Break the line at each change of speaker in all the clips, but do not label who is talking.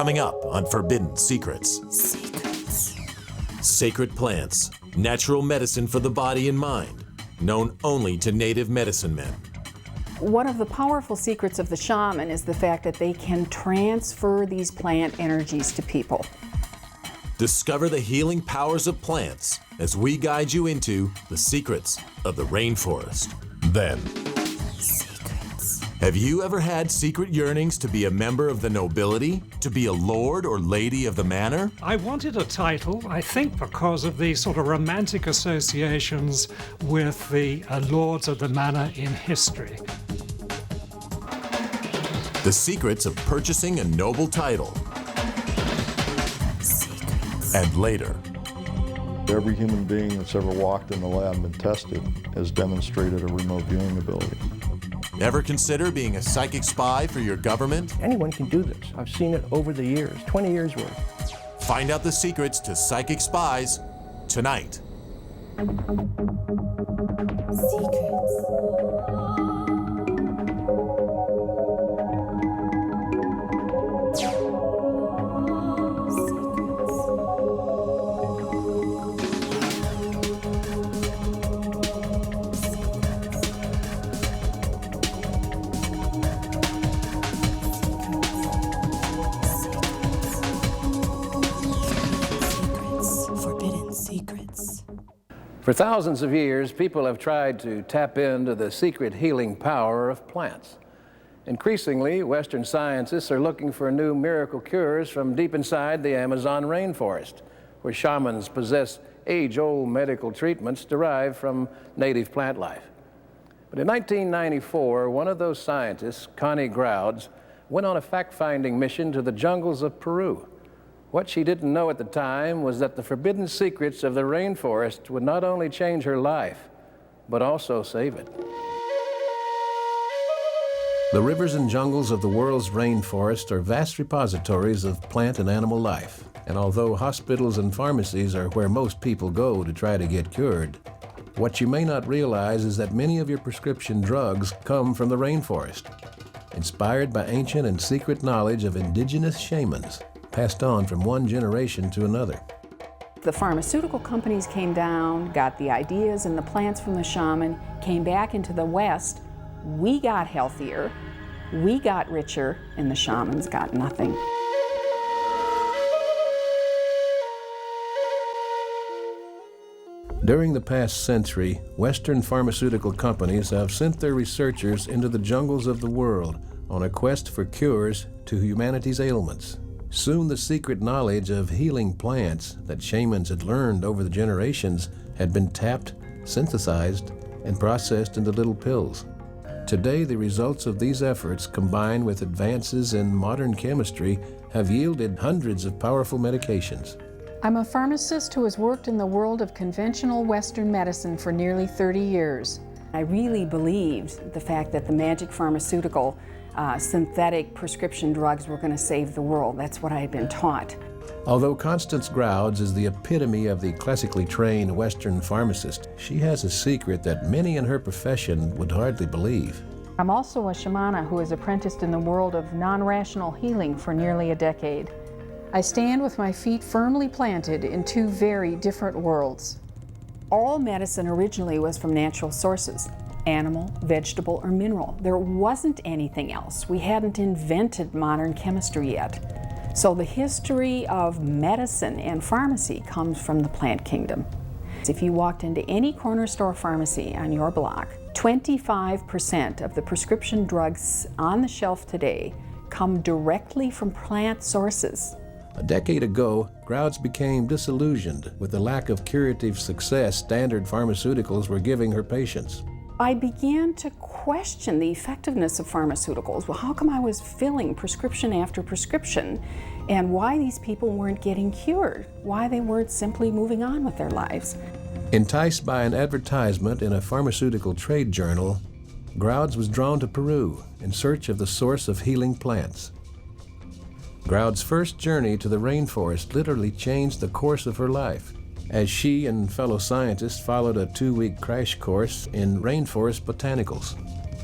Coming up on Forbidden Secrets. Sacred plants, natural medicine for the body and mind, known only to native medicine men.
One of the powerful secrets of the shaman is the fact that they can transfer these plant energies to people.
Discover the healing powers of plants as we guide you into the secrets of the rainforest. Then, secrets. Have you ever had secret yearnings to be a member of the nobility? To be a lord or lady of the manor?
I wanted a title, I think because of the sort of romantic associations with the lords of the manor in history.
The secrets of purchasing a noble title. Secrets. And later.
Every human being that's ever walked in the lab and been tested has demonstrated a remote viewing ability.
Ever consider being a psychic spy for your government?
Anyone can do this. I've seen it over the years, 20 years worth.
Find out the secrets to psychic spies tonight.
Secrets.
For thousands of years, people have tried to tap into the secret healing power of plants. Increasingly, Western scientists are looking for new miracle cures from deep inside the Amazon rainforest, where shamans possess age-old medical treatments derived from native plant life. But in 1994, one of those scientists, Connie Grouds, went on a fact-finding mission to the jungles of Peru. What she didn't know at the time was that the forbidden secrets of the rainforest would not only change her life, but also save it. The rivers and jungles of the world's rainforest are vast repositories of plant and animal life. And although hospitals and pharmacies are where most people go to try to get cured, what you may not realize is that many of your prescription drugs come from the rainforest, inspired by ancient and secret knowledge of indigenous shamans, passed on from one generation to another.
The pharmaceutical companies came down, got the ideas and the plants from the shaman, came back into the West. We got healthier, we got richer, and the shamans got nothing.
During the past century, Western pharmaceutical companies have sent their researchers into the jungles of the world on a quest for cures to humanity's ailments. Soon the secret knowledge of healing plants that shamans had learned over the generations had been tapped, synthesized, and processed into little pills. Today, the results of these efforts, combined with advances in modern chemistry, have yielded hundreds of powerful medications.
I'm a pharmacist who has worked in the world of conventional Western medicine for nearly 30 years. I really believed the fact that the magic pharmaceutical synthetic prescription drugs were going to save the world. That's what I had been taught.
Although Constance Grouds is the epitome of the classically trained Western pharmacist, she has a secret that many in her profession would hardly believe.
I'm also a shamana who has apprenticed in the world of non-rational healing for nearly a decade. I stand with my feet firmly planted in two very different worlds. All medicine originally was from natural sources. Animal, vegetable, or mineral. There wasn't anything else. We hadn't invented modern chemistry yet. So the history of medicine and pharmacy comes from the plant kingdom. If you walked into any corner store pharmacy on your block, 25% of the prescription drugs on the shelf today come directly from plant sources.
A decade ago, Grouds became disillusioned with the lack of curative success standard pharmaceuticals were giving her patients.
I began to question the effectiveness of pharmaceuticals. Well, how come I was filling prescription after prescription, and why these people weren't getting cured? Why they weren't simply moving on with their lives?
Enticed by an advertisement in a pharmaceutical trade journal, Grouds was drawn to Peru in search of the source of healing plants. Grouds' first journey to the rainforest literally changed the course of her life, as she and fellow scientists followed a 2-week crash course in rainforest botanicals,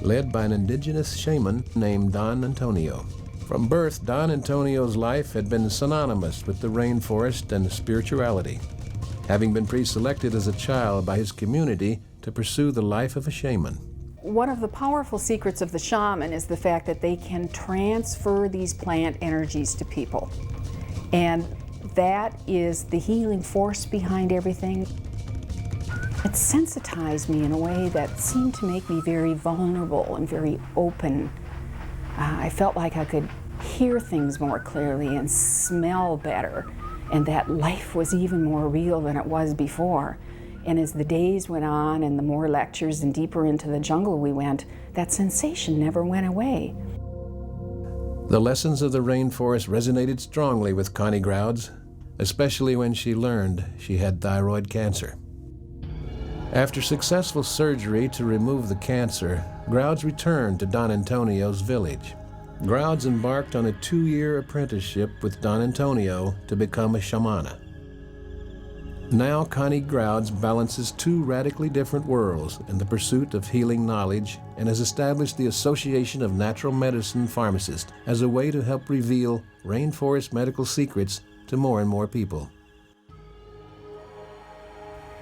led by an indigenous shaman named Don Antonio. From birth, Don Antonio's life had been synonymous with the rainforest and spirituality, having been pre-selected as a child by his community to pursue the life of a shaman.
One of the powerful secrets of the shaman is the fact that they can transfer these plant energies to people. And that is the healing force behind everything. It sensitized me in a way that seemed to make me very vulnerable and very open. I felt like I could hear things more clearly and smell better, and that life was even more real than it was before. And as the days went on and the more lectures and deeper into the jungle we went, that sensation never went away.
The lessons of the rainforest resonated strongly with Connie Grouds, especially when she learned she had thyroid cancer. After successful surgery to remove the cancer, Grouds returned to Don Antonio's village. Grouds embarked on a 2-year apprenticeship with Don Antonio to become a shamana. Now Connie Grouds balances 2 radically different worlds in the pursuit of healing knowledge and has established the Association of Natural Medicine Pharmacists as a way to help reveal rainforest medical secrets to more and more people.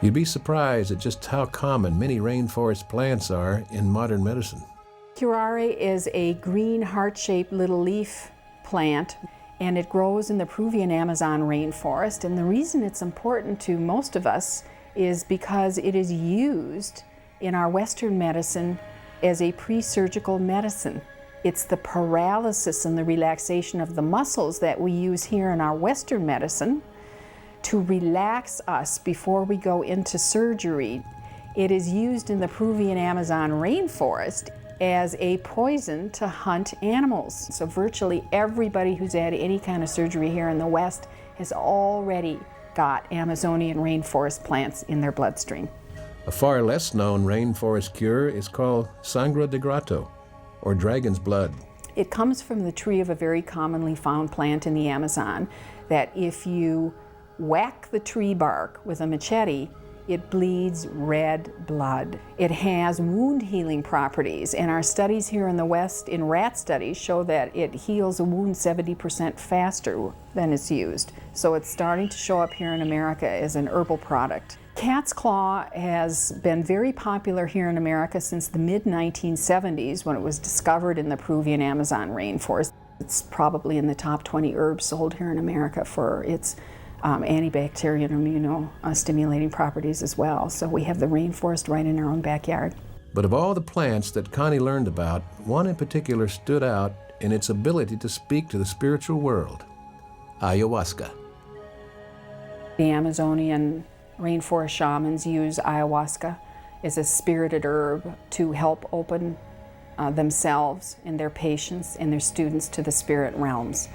You'd be surprised at just how common many rainforest plants are in modern medicine.
Curare is a green heart-shaped little leaf plant, and it grows in the Peruvian Amazon rainforest. And the reason it's important to most of us is because it is used in our Western medicine as a pre-surgical medicine. It's the paralysis and the relaxation of the muscles that we use here in our Western medicine to relax us before we go into surgery. It is used in the Peruvian Amazon rainforest as a poison to hunt animals. So virtually everybody who's had any kind of surgery here in the West has already got Amazonian rainforest plants in their bloodstream.
A far less known rainforest cure is called sangre de gato, or dragon's blood.
It comes from the tree of a very commonly found plant in the Amazon that if you whack the tree bark with a machete, it bleeds red blood. It has wound healing properties, and our studies here in the West, in rat studies, show that it heals a wound 70% faster than it's used. So it's starting to show up here in America as an herbal product. Cat's claw has been very popular here in America since the mid-1970s when it was discovered in the Peruvian Amazon rainforest. It's probably in the top 20 herbs sold here in America for its antibacterial and immunostimulating properties as well. So we have the rainforest right in our own backyard.
But of all the plants that Connie learned about, one in particular stood out in its ability to speak to the spiritual world: ayahuasca.
The Amazonian rainforest shamans use ayahuasca as a spirited herb to help open themselves and their patients and their students to the spirit realms.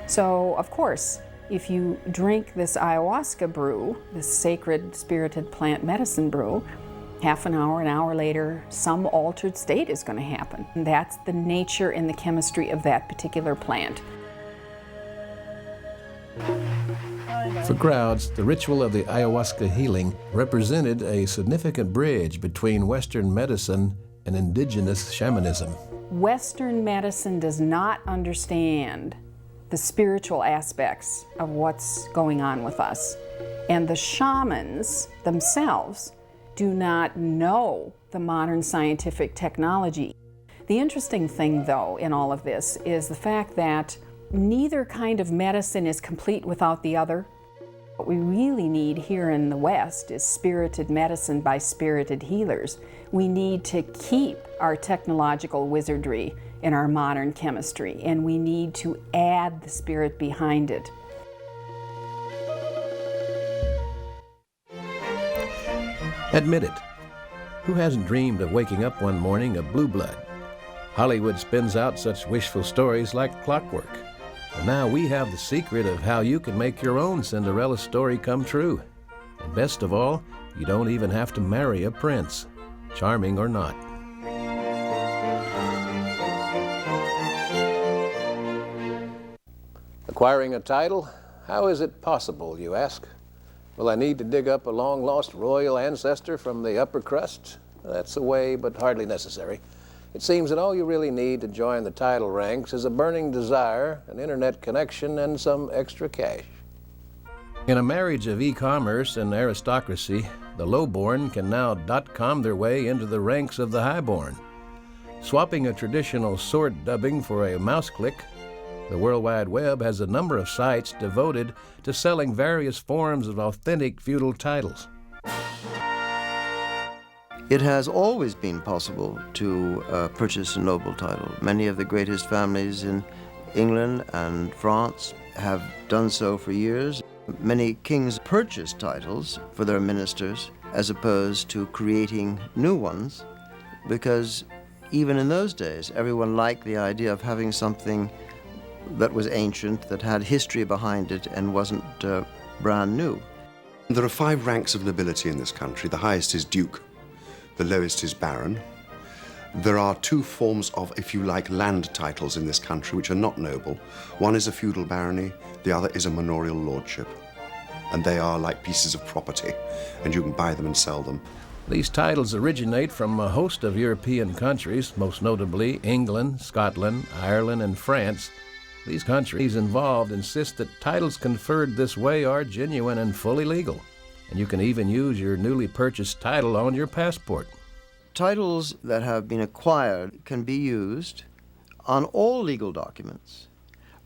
So, of course, if you drink this ayahuasca brew, this sacred spirited plant medicine brew, half an hour later, some altered state is going to happen. And that's the nature and the chemistry of that particular plant.
For Grouds, the ritual of the ayahuasca healing represented a significant bridge between Western medicine and indigenous shamanism.
Western medicine does not understand the spiritual aspects of what's going on with us. And the shamans themselves do not know the modern scientific technology. The interesting thing, though, in all of this is the fact that neither kind of medicine is complete without the other. What we really need here in the West is spirited medicine by spirited healers. We need to keep our technological wizardry in our modern chemistry, and we need to add the spirit behind it.
Admit it. Who hasn't dreamed of waking up one morning a blue blood? Hollywood spins out such wishful stories like clockwork. And now we have the secret of how you can make your own Cinderella story come true. And best of all, you don't even have to marry a prince, charming or not. Acquiring a title? How is it possible, you ask? Will I need to dig up a long-lost royal ancestor from the upper crust? That's a way, but hardly necessary. It seems that all you really need to join the title ranks is a burning desire, an internet connection, and some extra cash. In a marriage of e-commerce and aristocracy, the lowborn can now .com their way into the ranks of the highborn. Swapping a traditional sword dubbing for a mouse click, the World Wide Web has a number of sites devoted to selling various forms of authentic feudal titles.
It has always been possible to purchase a noble title. Many of the greatest families in England and France have done so for years. Many kings purchased titles for their ministers as opposed to creating new ones, because even in those days, everyone liked the idea of having something that was ancient, that had history behind it and wasn't brand new.
There are 5 ranks of nobility in this country. The highest is duke. The lowest is baron. There are 2 forms of, if you like, land titles in this country which are not noble. One is a feudal barony, the other is a manorial lordship. And they are like pieces of property, and you can buy them and sell them.
These titles originate from a host of European countries, most notably England, Scotland, Ireland, and France. These countries involved insist that titles conferred this way are genuine and fully legal, and you can even use your newly purchased title on your passport.
Titles that have been acquired can be used on all legal documents,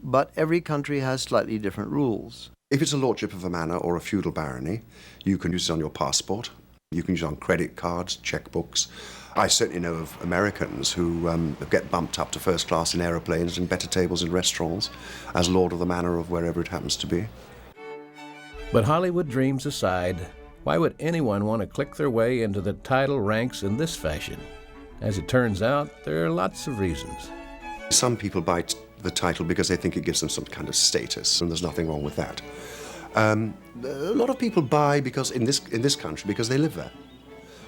but every country has slightly different rules.
If it's a lordship of a manor or a feudal barony, you can use it on your passport. You can use it on credit cards, checkbooks. I certainly know of Americans who get bumped up to first class in aeroplanes and better tables in restaurants as lord of the manor of wherever it happens to be.
But Hollywood dreams aside, why would anyone want to click their way into the title ranks in this fashion? As it turns out, there are lots of reasons.
Some people buy the title because they think it gives them some kind of status, and there's nothing wrong with that. A lot of people buy because in this country because they live there,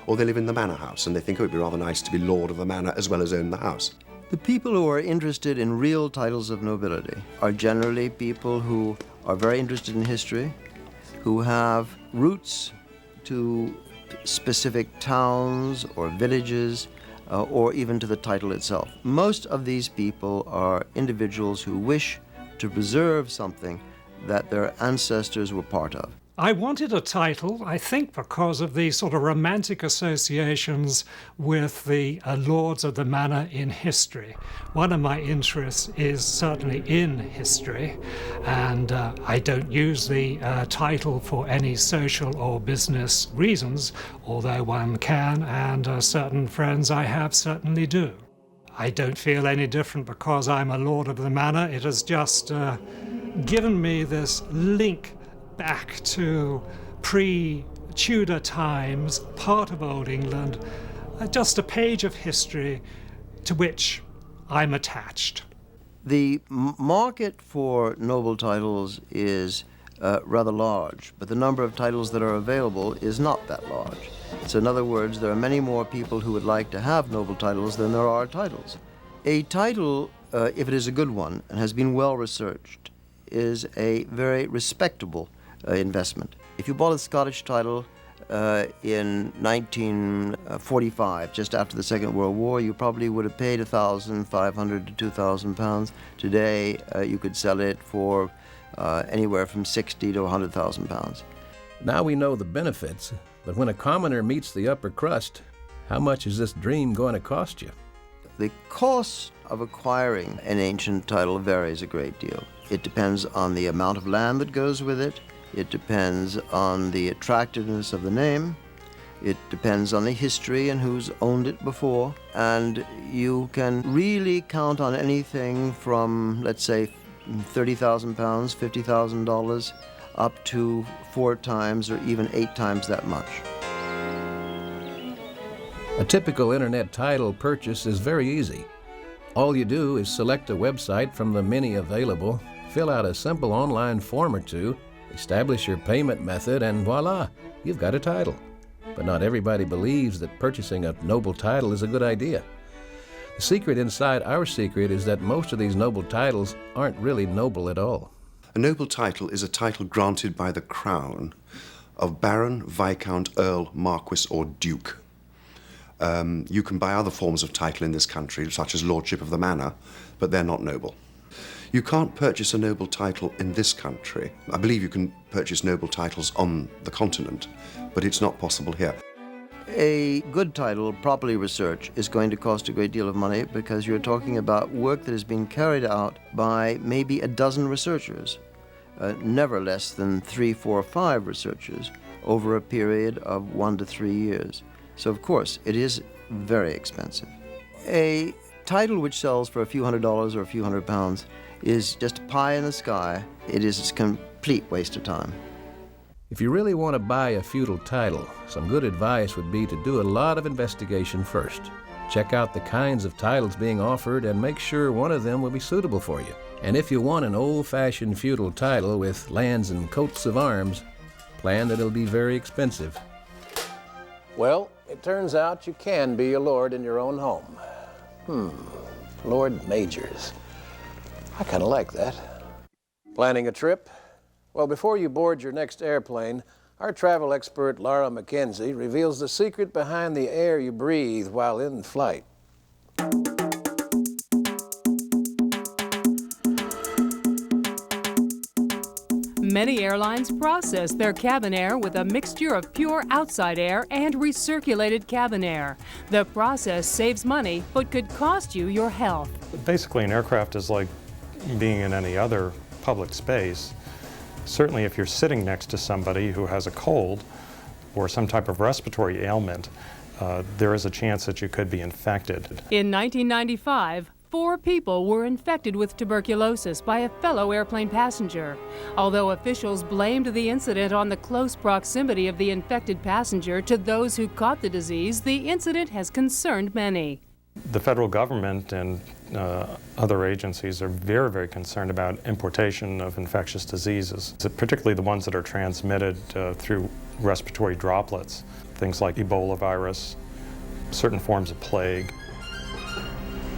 or they live in the manor house, and they think it would be rather nice to be lord of the manor as well as own the house.
The people who are interested in real titles of nobility are generally people who are very interested in history, who have roots to specific towns or villages, or even to the title itself. Most of these people are individuals who wish to preserve something that their ancestors were part of.
I wanted a title, I think, because of the sort of romantic associations with the lords of the manor in history. One of my interests is certainly in history, and I don't use the title for any social or business reasons, although one can, and certain friends I have certainly do. I don't feel any different because I'm a lord of the manor. It has just given me this link back to pre-Tudor times, part of Old England, just a page of history to which I'm attached.
The market for noble titles is rather large, but the number of titles that are available is not that large. So in other words, there are many more people who would like to have noble titles than there are titles. A title, if it is a good one and has been well researched, is a very respectable investment. If you bought a Scottish title in 1945, just after the Second World War, you probably would have paid £1,500 to £2,000. Today, you could sell it for anywhere from £60,000 to £100,000.
Now we know the benefits, but when a commoner meets the upper crust, how much is this dream going to cost you?
The cost of acquiring an ancient title varies a great deal. It depends on the amount of land that goes with it. It depends on the attractiveness of the name. It depends on the history and who's owned it before. And you can really count on anything from, let's say, £30,000, $50,000, up to 4 times or even 8 times that much.
A typical internet title purchase is very easy. All you do is select a website from the many available, fill out a simple online form or two, establish your payment method, and voila, you've got a title. But not everybody believes that purchasing a noble title is a good idea. The secret inside our secret is that most of these noble titles aren't really noble at all.
A noble title is a title granted by the crown of baron, viscount, earl, marquis, or duke. You can buy other forms of title in this country, such as Lordship of the Manor, but they're not noble. You can't purchase a noble title in this country. I believe you can purchase noble titles on the continent, but it's not possible here.
A good title, properly researched, is going to cost a great deal of money because you're talking about work that has been carried out by maybe a dozen researchers, never less than 3, 4, 5 researchers over a period of 1 to 3 years. So, of course, it is very expensive. A title which sells for a few $100s or a few £100 is just pie in the sky. It is a complete waste of time.
If you really want to buy a feudal title, some good advice would be to do a lot of investigation first. Check out the kinds of titles being offered and make sure one of them will be suitable for you. And if you want an old-fashioned feudal title with lands and coats of arms, plan that it'll be very expensive.
Well, it turns out you can be a lord in your own home. Lord Majors. I kind of like that. Planning a trip? Well, before you board your next airplane, our travel expert Laura McKenzie reveals the secret behind the air you breathe while in flight.
Many airlines process their cabin air with a mixture of pure outside air and recirculated cabin air. The process saves money, but could cost you your health.
Basically, an aircraft is like being in any other public space. Certainly, if you're sitting next to somebody who has a cold or some type of respiratory ailment, there is a chance that you could be infected.
In 1995, 4 people were infected with tuberculosis by a fellow airplane passenger. Although officials blamed the incident on the close proximity of the infected passenger to those who caught the disease, the incident has concerned many.
The federal government and other agencies are very, very concerned about importation of infectious diseases, particularly the ones that are transmitted through respiratory droplets, things like Ebola virus, certain forms of plague.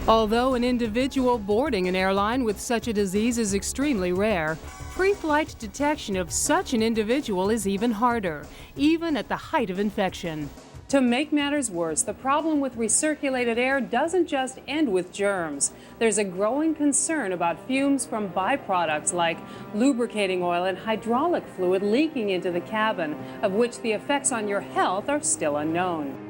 Although an individual boarding an airline with such a disease is extremely rare, pre-flight detection of such an individual is even harder, even at the height of infection. To make matters worse, the problem with recirculated air doesn't just end with germs. There's a growing concern about fumes from byproducts like lubricating oil and hydraulic fluid leaking into the cabin, of which the effects on your health are still unknown.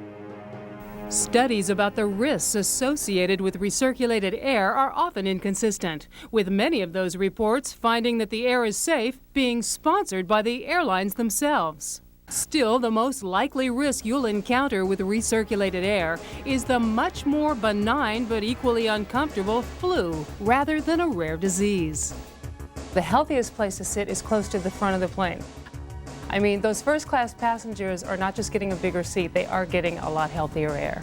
Studies about the risks associated with recirculated air are often inconsistent, with many of those reports finding that the air is safe being sponsored by the airlines themselves. Still, the most likely risk you'll encounter with recirculated air is the much more benign but equally uncomfortable flu, rather than a rare disease.
The healthiest place to sit is close to the front of the plane. I mean, those first-class passengers are not just getting a bigger seat, they are getting a lot healthier air.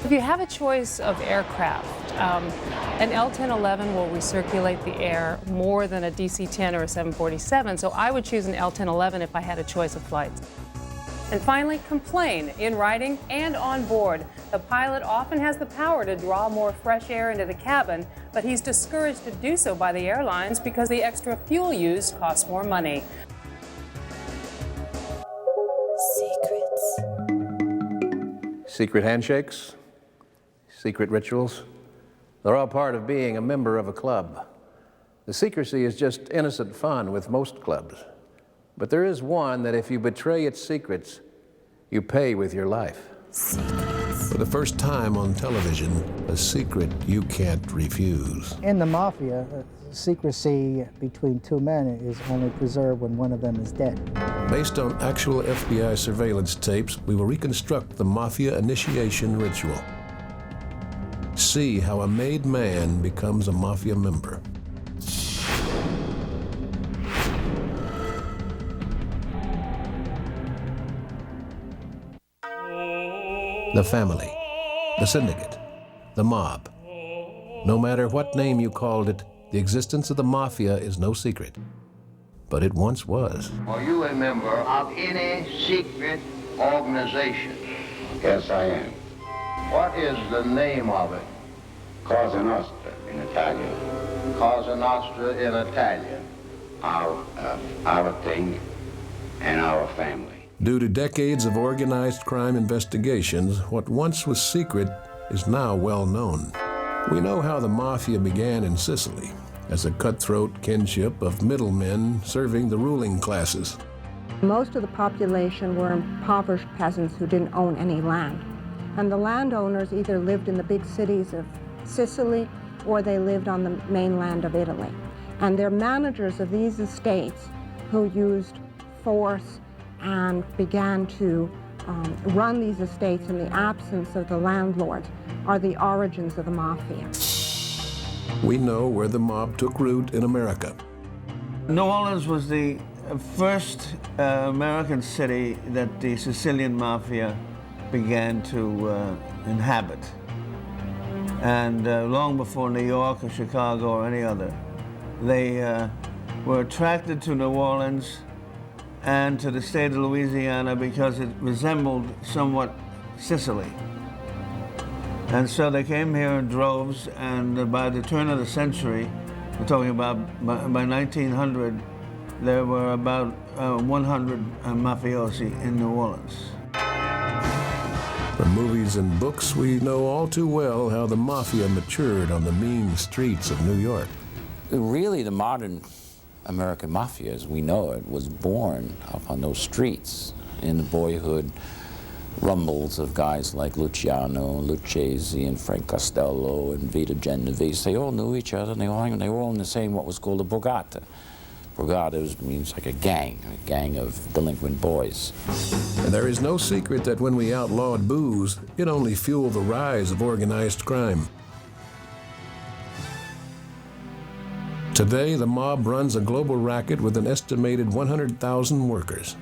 If you have a choice of aircraft, an L-1011 will recirculate the air more than a DC-10 or a 747, so I would choose an L-1011 if I had a choice of flights. And finally, complain in writing and on board. The pilot often has the power to draw more fresh air into the cabin, but he's discouraged to do so by the airlines because the extra fuel used costs more money.
Secrets.
Secret handshakes, secret rituals, they're all part of being a member of a club. The secrecy is just innocent fun with most clubs. But there is one that if you betray its secrets, you pay with your life.
Secrets.
For the first time on television, a secret you can't refuse.
In the Mafia, secrecy between 2 men is only preserved when one of them is dead.
Based on actual FBI surveillance tapes, we will reconstruct the Mafia initiation ritual. See how a made man becomes a Mafia member. The family, the syndicate, the mob. No matter what name you called it, the existence of the Mafia is no secret. But it once was.
Are you a member of any secret organization? Yes, I am. What is the name of it? Cosa Nostra in Italian. Cosa Nostra in Italian. Our thing and our family.
Due to decades of organized crime investigations, what once was secret is now well known. We know how the Mafia began in Sicily, as a cutthroat kinship of middlemen serving the ruling classes.
Most of the population were impoverished peasants who didn't own any land. And the landowners either lived in the big cities of Sicily or they lived on the mainland of Italy. And they're managers of these estates who used force and began to run these estates in the absence of the landlords are the origins of the Mafia.
We know where the mob took root in America.
New Orleans was the first American city that the Sicilian Mafia began to inhabit. And long before New York or Chicago or any other, they were attracted to New Orleans and to the state of Louisiana because it resembled somewhat Sicily. And so they came here in droves, and by the turn of the century, we're talking about by 1900, there were about 100 mafiosi in New Orleans.
From movies and books, we know all too well how the Mafia matured on the mean streets of New York.
Really, the modern American Mafia, as we know it, was born up on those streets in the boyhood rumbles of guys like Luciano, Lucchese, and Frank Costello, and Vito Genovese. They all knew each other, and they were all in the same, what was called a borgata. Borgata means like a gang of delinquent boys.
And there is no secret that when we outlawed booze, it only fueled the rise of organized crime. Today, the mob runs a global racket with an estimated 100,000 workers,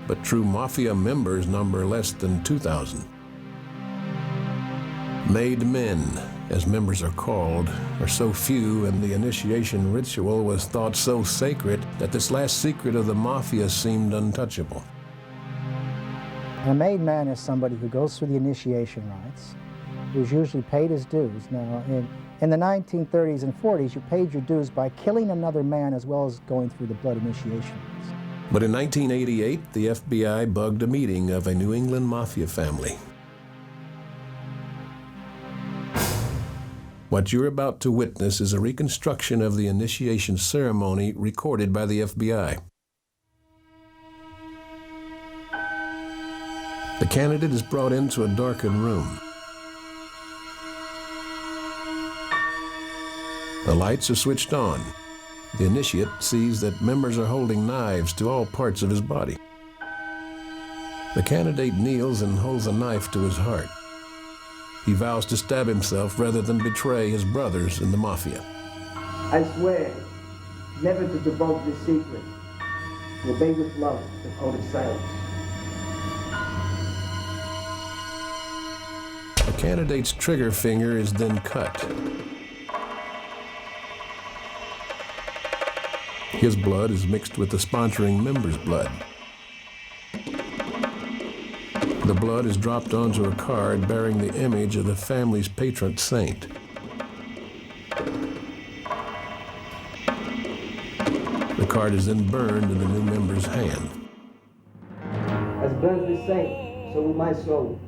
but true Mafia members number less than 2,000. Made men, as members are called, are so few, and the initiation ritual was thought so sacred that this last secret of the Mafia seemed untouchable.
A made man is somebody who goes through the initiation rites, who's usually paid his dues. Now, in the 1930s and 40s, you paid your dues by killing another man as well as going through the blood initiation rites.
But in 1988, the FBI bugged a meeting of a New England Mafia family. What you're about to witness is a reconstruction of the initiation ceremony recorded by the FBI. The candidate is brought into a darkened room. The lights are switched on. The initiate sees that members are holding knives to all parts of his body. The candidate kneels and holds a knife to his heart. He vows to stab himself rather than betray his brothers in the Mafia.
I swear never to divulge this secret, to obey with love the code of silence.
The candidate's trigger finger is then cut. His blood is mixed with the sponsoring member's blood. The blood is dropped onto a card bearing the image of the family's patron saint. The card is then burned in the new member's hand.
As burns the saint, so will my soul.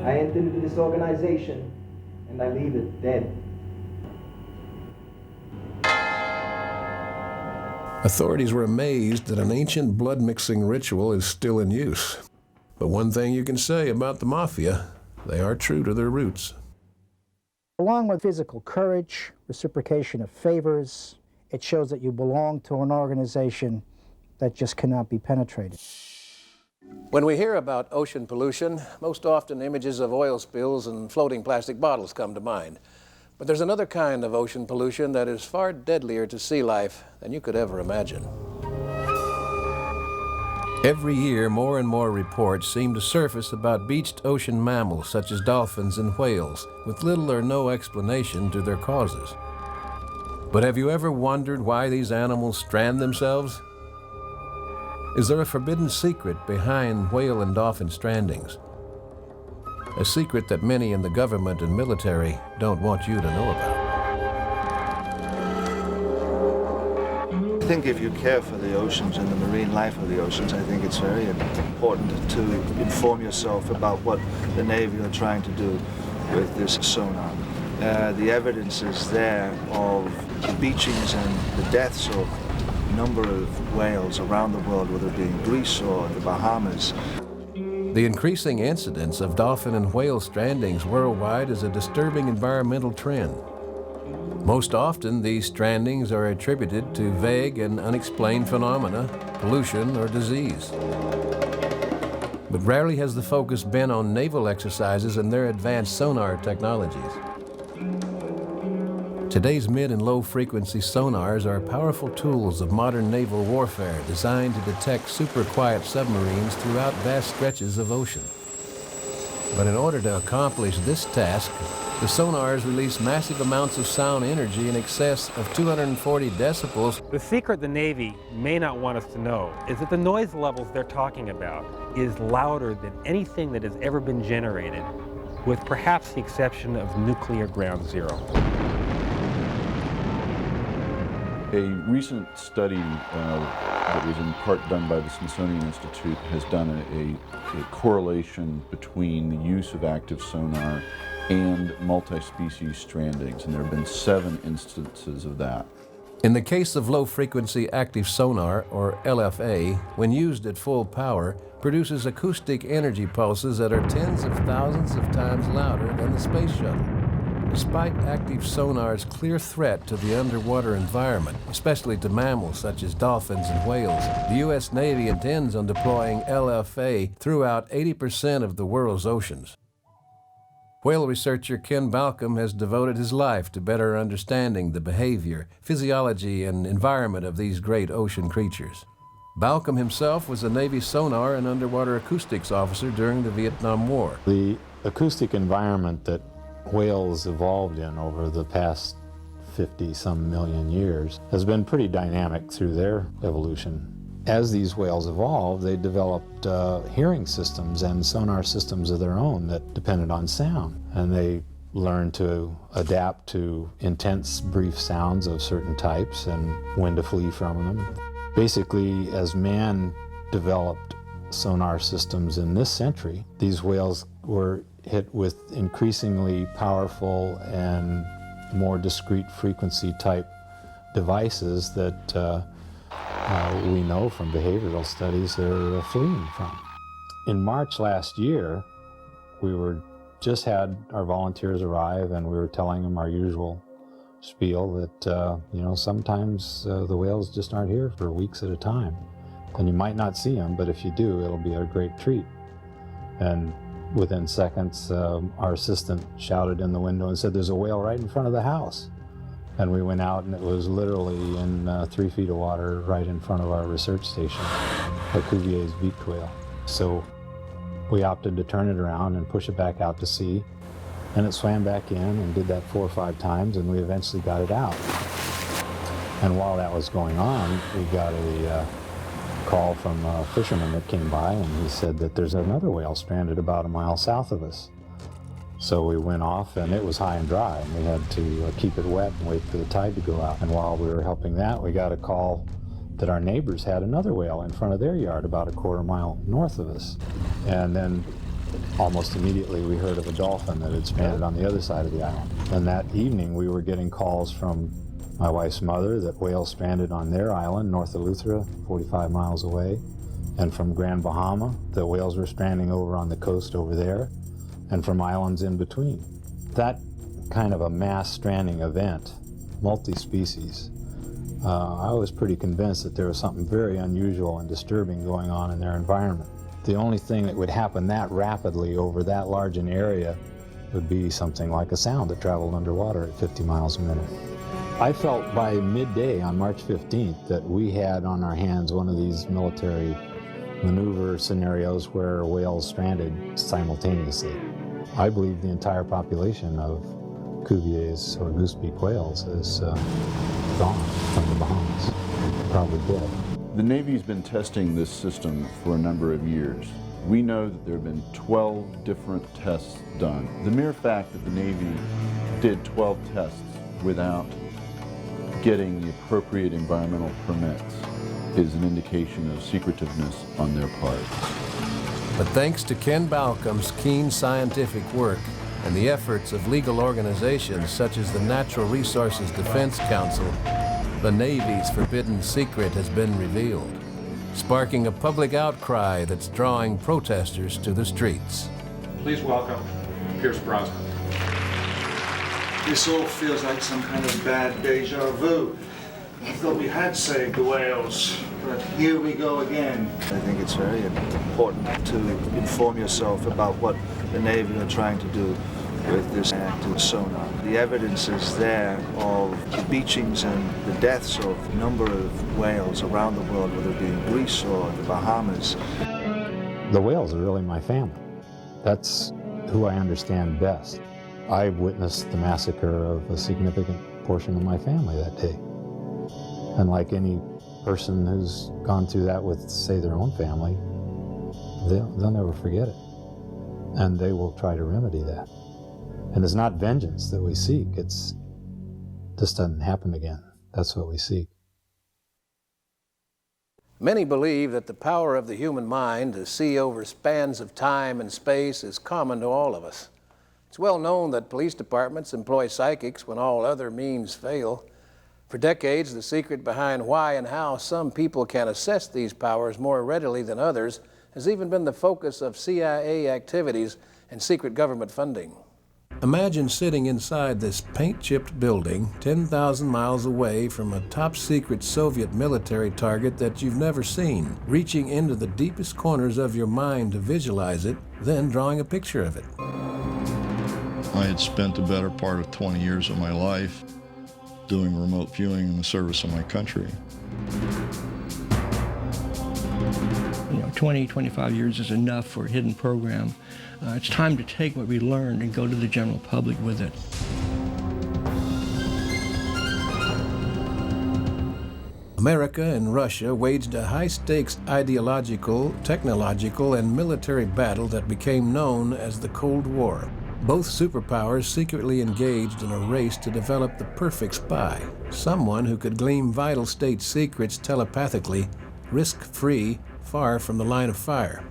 I enter into this organization, and I leave it dead.
Authorities were amazed that an ancient blood-mixing ritual is still in use. But one thing you can say about the Mafia, they are true to their roots.
Along with physical courage, reciprocation of favors, it shows that you belong to an organization that just cannot be penetrated.
When we hear about ocean pollution, most often images of oil spills and floating plastic bottles come to mind. But there's another kind of ocean pollution that is far deadlier to sea life than you could ever imagine.
Every year, more and more reports seem to surface about beached ocean mammals such as dolphins and whales, with little or no explanation to their causes. But have you ever wondered why these animals strand themselves? Is there a forbidden secret behind whale and dolphin strandings? A secret that many in the government and military don't want you to know about.
think if you care for the oceans and the marine life of the oceans, I think it's very important to inform yourself about what the Navy are trying to do with this sonar. The evidence is there of the beachings and the deaths of a number of whales around the world, whether it be in Greece or the Bahamas.
The increasing incidence of dolphin and whale strandings worldwide is a disturbing environmental trend. Most often, these strandings are attributed to vague and unexplained phenomena, pollution, or disease. But rarely has the focus been on naval exercises and their advanced sonar technologies. Today's mid- and low-frequency sonars are powerful tools of modern naval warfare designed to detect super-quiet submarines throughout vast stretches of ocean. But in order to accomplish this task, the sonars release massive amounts of sound energy in excess of 240 decibels.
The secret the Navy may not want us to know is that the noise levels they're talking about is louder than anything that has ever been generated, with perhaps the exception of nuclear ground zero.
A recent study that was in part done by the Smithsonian Institute has done a correlation between the use of active sonar and multi-species strandings, and there have been 7 instances of that.
In the case of low-frequency active sonar, or LFA, when used at full power, produces acoustic energy pulses that are tens of thousands of times louder than the space shuttle. Despite active sonar's clear threat to the underwater environment, especially to mammals such as dolphins and whales, the U.S. Navy intends on deploying LFA throughout 80% of the world's oceans. Whale researcher Ken Balcom has devoted his life to better understanding the behavior, physiology, and environment of these great ocean creatures. Balcom himself was a Navy sonar and underwater acoustics officer during the Vietnam War.
The acoustic environment that whales evolved in over the past 50-some million years has been pretty dynamic through their evolution. As these whales evolved, they developed hearing systems and sonar systems of their own that depended on sound. And they learned to adapt to intense, brief sounds of certain types and when to flee from them. Basically, as man developed sonar systems in this century, these whales were hit with increasingly powerful and more discrete frequency type devices that we know from behavioral studies they're fleeing from. In March last year, we just had our volunteers arrive, and we were telling them our usual spiel that sometimes the whales just aren't here for weeks at a time, and you might not see them, but if you do, it'll be a great treat. And within seconds, our assistant shouted in the window and said, "There's a whale right in front of the house." And we went out, and it was literally in 3 feet of water right in front of our research station, a Cuvier's beaked whale. So we opted to turn it around and push it back out to sea, and it swam back in and did that 4 or 5 times, and we eventually got it out. And while that was going on, we got a call from a fisherman that came by, and he said that there's another whale stranded about a mile south of us. So we went off, and it was high and dry, and we had to keep it wet and wait for the tide to go out. And while we were helping that, we got a call that our neighbors had another whale in front of their yard about a quarter mile north of us. And then almost immediately we heard of a dolphin that had stranded on the other side of the island. And that evening we were getting calls from my wife's mother that whales stranded on their island north of Eleuthera, 45 miles away, and from Grand Bahama that whales were stranding over on the coast over there, and from islands in between. That kind of a mass stranding event, multi-species, I was pretty convinced that there was something very unusual and disturbing going on in their environment. The only thing that would happen that rapidly over that large an area would be something like a sound that traveled underwater at 50 miles a minute. I felt by midday on March 15th that we had on our hands one of these military maneuver scenarios where whales stranded simultaneously. I believe the entire population of Cuvier's or goosebeak whales is gone from the Bahamas, probably dead.
The Navy's been testing this system for a number of years. We know that there have been 12 different tests done. The mere fact that the Navy did 12 tests without getting the appropriate environmental permits is an indication of secretiveness on their part.
But thanks to Ken Balcom's keen scientific work and the efforts of legal organizations such as the Natural Resources Defense Council, the Navy's forbidden secret has been revealed, sparking a public outcry that's drawing protesters to the streets.
Please welcome Pierce Brosnan.
This all feels like some kind of bad deja vu. I thought we had saved the whales, but here we go again. I think it's very important to inform yourself about what the Navy are trying to do with this active sonar. The evidence is there of the beachings and the deaths of a number of whales around the world, whether it be in Greece or the Bahamas.
The whales are really my family. That's who I understand best. I witnessed the massacre of a significant portion of my family that day. And like any person who's gone through that with, say, their own family, they'll never forget it. And they will try to remedy that. And it's not vengeance that we seek. It's this doesn't happen again. That's what we seek.
Many believe that the power of the human mind to see over spans of time and space is common to all of us. It's well known that police departments employ psychics when all other means fail. For decades, the secret behind why and how some people can assess these powers more readily than others has even been the focus of CIA activities and secret government funding.
Imagine sitting inside this paint-chipped building 10,000 miles away from a top-secret Soviet military target that you've never seen, reaching into the deepest corners of your mind to visualize it, then drawing a picture of it.
I had spent the better part of 20 years of my life doing remote viewing in the service of my country.
20, 25 years is enough for a hidden program. It's time to take what we learned and go to the general public with it.
America and Russia waged a high-stakes ideological, technological, and military battle that became known as the Cold War. Both superpowers secretly engaged in a race to develop the perfect spy, someone who could glean vital state secrets telepathically, risk-free, far from the line of fire.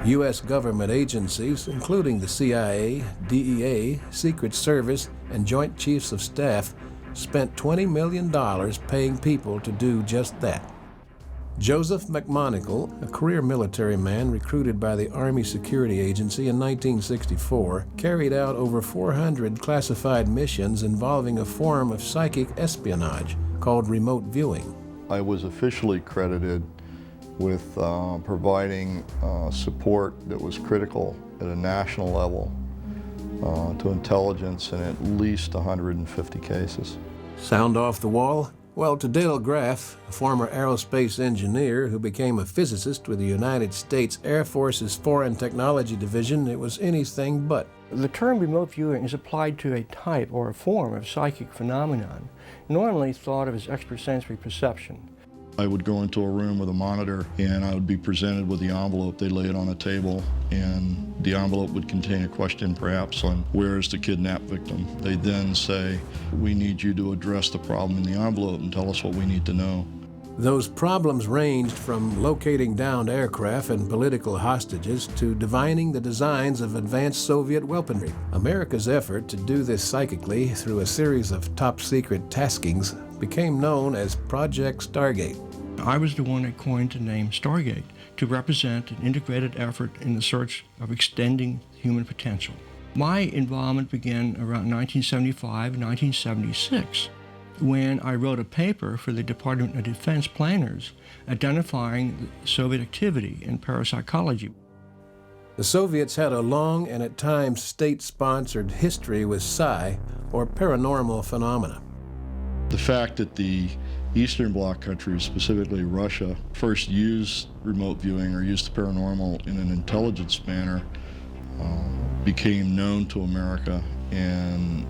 U.S. government agencies, including the CIA, DEA, Secret Service, and Joint Chiefs of Staff, spent $20 million paying people to do just that. Joseph McMoneagle, a career military man recruited by the Army Security Agency in 1964, carried out over 400 classified missions involving a form of psychic espionage called remote viewing.
I was officially credited with providing support that was critical at a national level to intelligence in at least 150 cases.
Sound off the wall? Well, to Dale Graff, a former aerospace engineer who became a physicist with the United States Air Force's Foreign Technology Division, it was anything but.
The term remote viewing is applied to a type or a form of psychic phenomenon, normally thought of as extrasensory perception.
I would go into a room with a monitor and I would be presented with the envelope. They'd lay it on a table and the envelope would contain a question perhaps on where is the kidnapped victim. They'd then say, we need you to address the problem in the envelope and tell us what we need to know.
Those problems ranged from locating downed aircraft and political hostages to divining the designs of advanced Soviet weaponry. America's effort to do this psychically through a series of top-secret taskings became known as Project Stargate.
I was the one that coined the name Stargate to represent an integrated effort in the search of extending human potential. My involvement began around 1975, 1976, when I wrote a paper for the Department of Defense planners identifying Soviet activity in parapsychology.
The Soviets had a long and at times state-sponsored history with psi, or paranormal phenomena.
The fact that the Eastern Bloc countries, specifically Russia, first used remote viewing or used the paranormal in an intelligence manner became known to America, and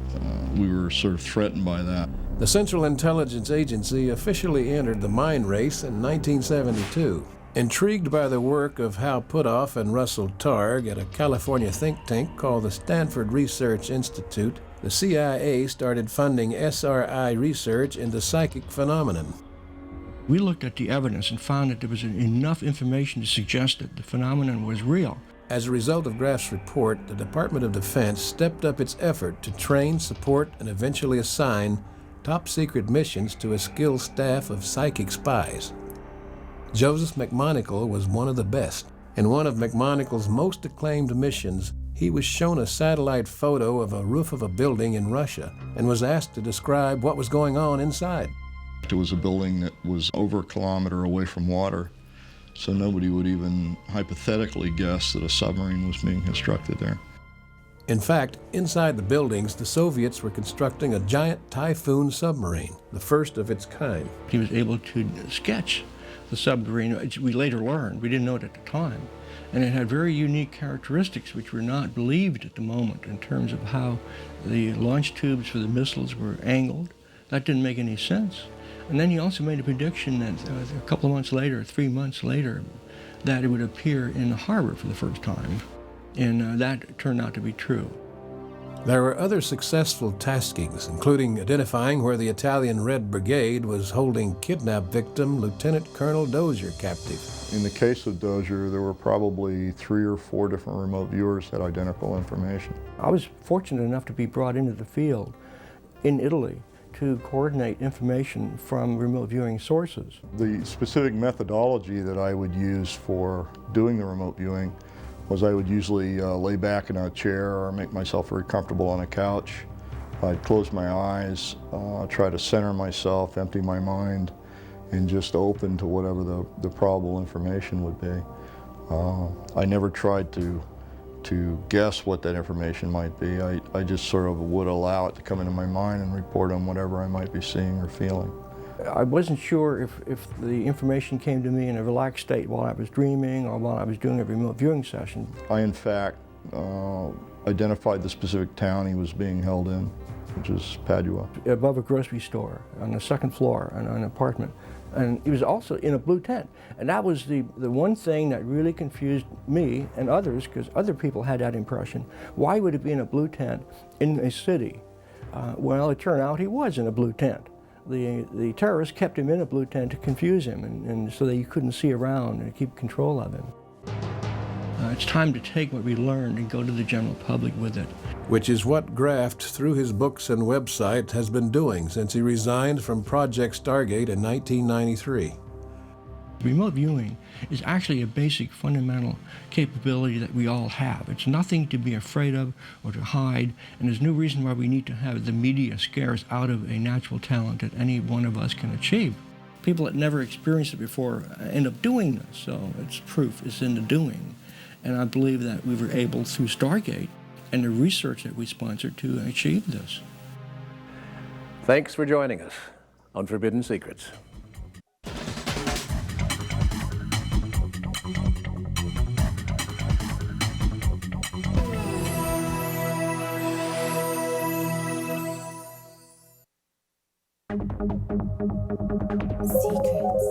we were sort of threatened by that.
The Central Intelligence Agency officially entered the mind race in 1972. Intrigued by the work of Hal Puthoff and Russell Targ at a California think tank called the Stanford Research Institute,
the CIA started funding SRI research into psychic phenomenon.
We looked at the evidence and found that there was enough information to suggest that the phenomenon was real.
As a result of Graff's report, the Department of Defense stepped up its effort to train, support, and eventually assign top-secret missions to a skilled staff of psychic spies. Joseph McMoneagle was one of the best. In one of McMonagle's most acclaimed missions, he was shown a satellite photo of a roof of a building in Russia and was asked to describe what was going on inside.
It was a building that was over a kilometer away from water, so nobody would even hypothetically guess that a submarine was being constructed there.
In fact, inside the buildings, the Soviets were constructing a giant Typhoon submarine, the first of its kind.
He was able to sketch the submarine, which we later learned. We didn't know it at the time. And it had very unique characteristics which were not believed at the moment in terms of how the launch tubes for the missiles were angled. That didn't make any sense. And then he also made a prediction that a couple of months later, 3 months later, that it would appear in the harbor for the first time. And that turned out to be true.
There were other successful taskings, including identifying where the Italian Red Brigade was holding kidnapped victim Lieutenant Colonel Dozier captive.
In the case of Dozier, there were probably 3 or 4 different remote viewers that had identical information.
I was fortunate enough to be brought into the field in Italy to coordinate information from remote viewing sources.
The specific methodology that I would use for doing the remote viewing was I would usually lay back in a chair or make myself very comfortable on a couch. I'd close my eyes, try to center myself, empty my mind, and just open to whatever the probable information would be. I never tried to guess what that information might be. I just sort of would allow it to come into my mind and report on whatever I might be seeing or feeling.
I wasn't sure if the information came to me in a relaxed state while I was dreaming or while I was doing a remote viewing session.
I, in fact, identified the specific town he was being held in, which is Padua.
Above a grocery store on the second floor in an apartment. And he was also in a blue tent. And that was the one thing that really confused me and others, because other people had that impression. Why would he be in a blue tent in a city? Well, it turned out he was in a blue tent. The terrorists kept him in a blue tent to confuse him and so that you couldn't see around and keep control of him. It's time to take what we learned and go to the general public with it.
Which is what Graff, through his books and website, has been doing since he resigned from Project Stargate in 1993.
Remote viewing is actually a basic fundamental capability that we all have. It's nothing to be afraid of or to hide, and there's no reason why we need to have the media scare us out of a natural talent that any one of us can achieve. People that never experienced it before end up doing this, so it's proof, it's in the doing. And I believe that we were able, through Stargate and the research that we sponsored, to achieve this.
Thanks for joining us on Forbidden Secrets.
Secrets.